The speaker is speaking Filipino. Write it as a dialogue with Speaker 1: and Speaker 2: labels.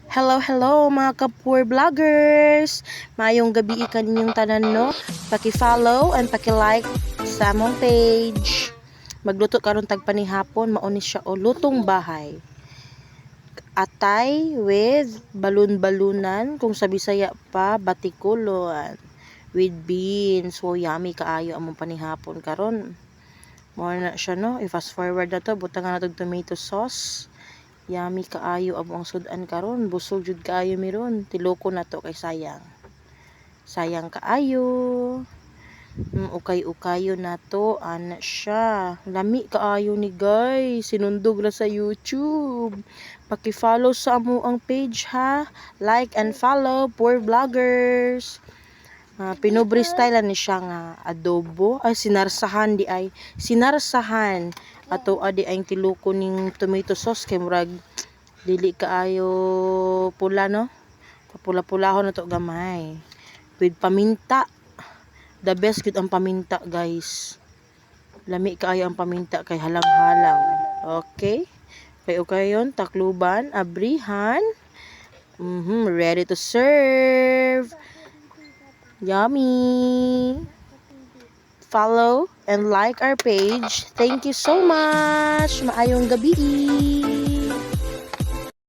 Speaker 1: Hello, hello mga kapur vloggers! Maayong gabi kaninyong tanan no. Paki-follow and paki-like sa among page. Magluto karon tag panihapon, mauni siya o lutong bahay. Atay with balon-balunan, kung sa Bisaya pa batikulon with beans. So yummy kaayo among panihapon karon. Mo na siya no. I-fast forward na to, butangan na tog tomato sauce. Yummy kaayo ang sudan karon, busog jud kaayo miron. Tiloko na to kay sayang. Sayang kaayo. Ukay-ukayo na to, ana siya. Lami kaayo ni guys. Sinundog na sa YouTube. Paki-follow sa amo ang page ha. Like and follow Poor Vloggers. Pinobre style ni siya nga adobo. Ay sinarsahan di ay. Sinarsahan ato adi ay tiloko ning tomato sauce kay murag dili kaayo pula no. Papula-pulahon na to gamay. With paminta. The best gud ang paminta guys. Lami kaayo ang paminta kay halang-halang. Okay? Kay ukayon takluban, abrihan. Ready to serve. Yummy. Follow and like our page. Thank you so much. Maayong gabi.